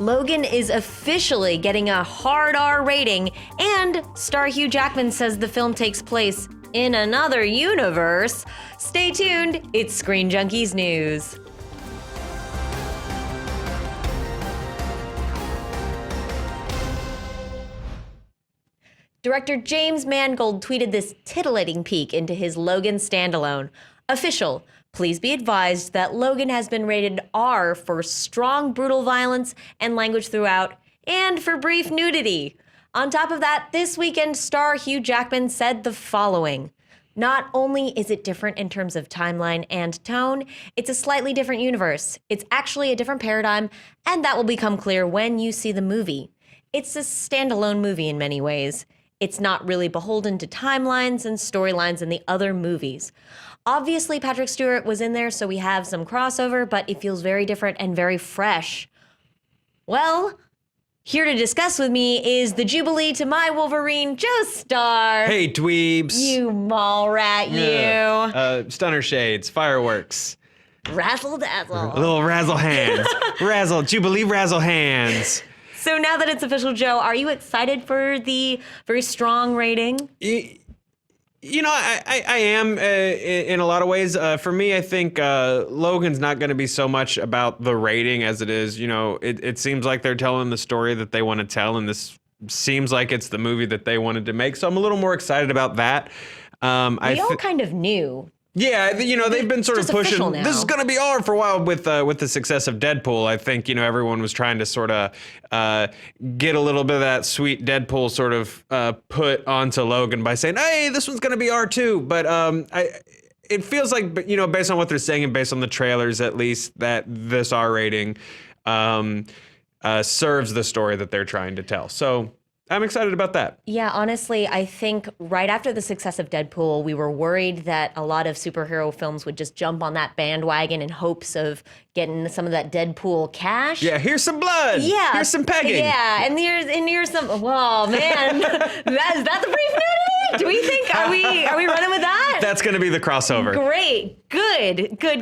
Logan is officially getting a hard R rating, and star Hugh Jackman says the film takes place in another universe. Stay tuned, it's Screen Junkies News. Director James Mangold tweeted this titillating peek into his Logan standalone. Official, please be advised that Logan has been rated R for strong, brutal violence and language throughout, and for brief nudity. On top of that, this weekend, star Hugh Jackman said the following. Not only is it different in terms of timeline and tone, it's a slightly different universe. It's actually a different paradigm, and that will become clear when you see the movie. It's a standalone movie in many ways. It's not really beholden to timelines and storylines in the other movies. Obviously, Patrick Stewart was in there, so we have some crossover, but it feels very different and very fresh. Well, here to discuss with me is the Jubilee to my Wolverine, Joe Starr. Hey, dweebs. You mall rat, you. Stunner shades, fireworks. Razzle dazzle. Little razzle hands. Jubilee razzle hands. So now that it's official, Joe, are you excited for the very strong rating? You know, I am in a lot of ways. For me, I think Logan's not going to be so much about the rating as it is. You know, it seems like they're telling the story that they want to tell, and this seems like it's the movie that they wanted to make. So I'm a little more excited about that. We all kind of knew. Yeah, you know, they've been sort of pushing, this is going to be R for a while with the success of Deadpool. I think, you know, everyone was trying to sort of get a little bit of that sweet Deadpool sort of put onto Logan by saying, hey, this one's going to be R too. But it feels like, you know, based on what they're saying and based on the trailers at least, that this R rating serves the story that they're trying to tell. So I'm excited about that. Yeah, honestly, I think right after the success of Deadpool, we were worried that a lot of superhero films would just jump on that bandwagon in hopes of getting some of that Deadpool cash. Yeah, here's some blood. Yeah. Here's some pegging. Yeah, and here's some, whoa, man. Is that the brief nudity? Do we think, are we running with that? That's going to be the crossover. Great. Good. But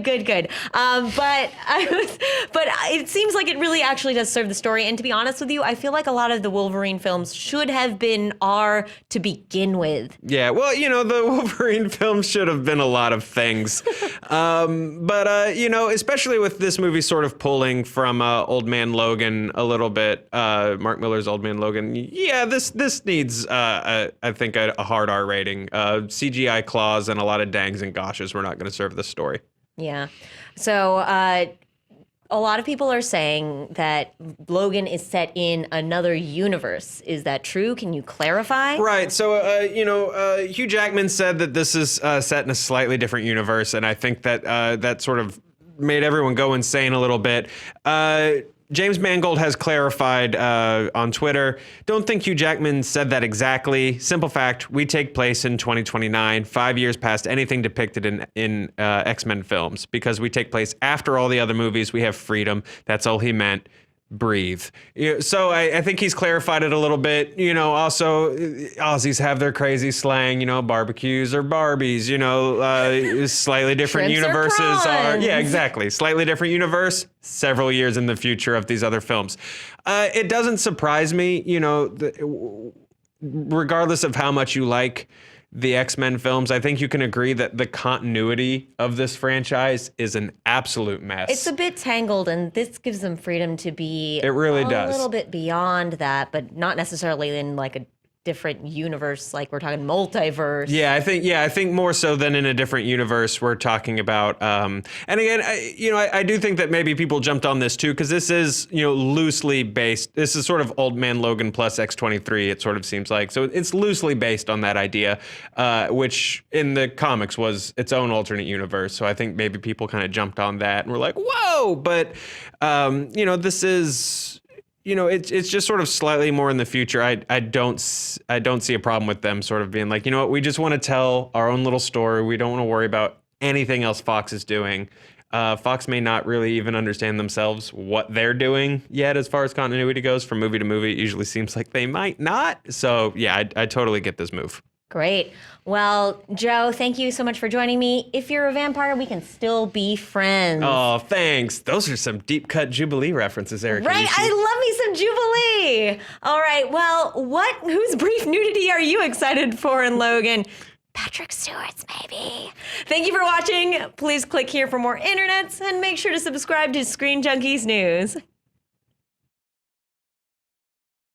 it seems like it really actually does serve the story. And to be honest with you, I feel like a lot of the Wolverine films should have been R to begin with. Yeah, well, you know, the Wolverine films should have been a lot of things. But you know, especially with this movie sort of pulling from Old Man Logan a little bit, Mark Miller's Old Man Logan. Yeah, this needs, I think, a hard R rating. CGI claws and a lot of dangs and goshes were not going to serve the story. Yeah. So a lot of people are saying that Logan is set in another universe. Is that true? Can you clarify? Right. So, you know, Hugh Jackman said that this is set in a slightly different universe, and I think that that sort of made everyone go insane a little bit. James Mangold has clarified on Twitter, don't think Hugh Jackman said that exactly. Simple fact, we take place in 2029, 5 years past anything depicted in X-Men films. Because we take place after all the other movies, we have freedom. That's all he meant. Breathe. So I think he's clarified it a little bit. You know, also Aussies have their crazy slang, you know, barbecues or Barbies, you know, slightly different Shrimps universes are. prawns. Yeah, exactly. Slightly different universe, several years in the future of these other films. It doesn't surprise me, you know, regardless of how much you like the X-Men films, I think you can agree that the continuity of this franchise is an absolute mess. It's a bit tangled, and this gives them freedom to be It really a does. little bit beyond that, but not necessarily in like a different universe, like we're talking multiverse. Yeah, I think more so than in a different universe we're talking about. And again, I do think that maybe people jumped on this too, because this is, you know, loosely based. This is sort of Old Man Logan plus X-23, it sort of seems like. So it's loosely based on that idea, which in the comics was its own alternate universe. So I think maybe people kind of jumped on that and were like, whoa, but, you know, this is... You know, it's just sort of slightly more in the future. I don't see a problem with them sort of being like, you know what, we just want to tell our own little story. We don't want to worry about anything else Fox is doing. Fox may not really even understand themselves what they're doing yet as far as continuity goes from movie to movie. It usually seems like they might not. So yeah, I totally get this move. Great. Well, Joe, thank you so much for joining me. If you're a vampire, we can still be friends. Oh, thanks. Those are some deep cut Jubilee references, Eric. Right? I love me some Jubilee. All right. Well, whose brief nudity are you excited for in Logan? Patrick Stewart's, maybe. Thank you for watching. Please click here for more internets and make sure to subscribe to Screen Junkies News.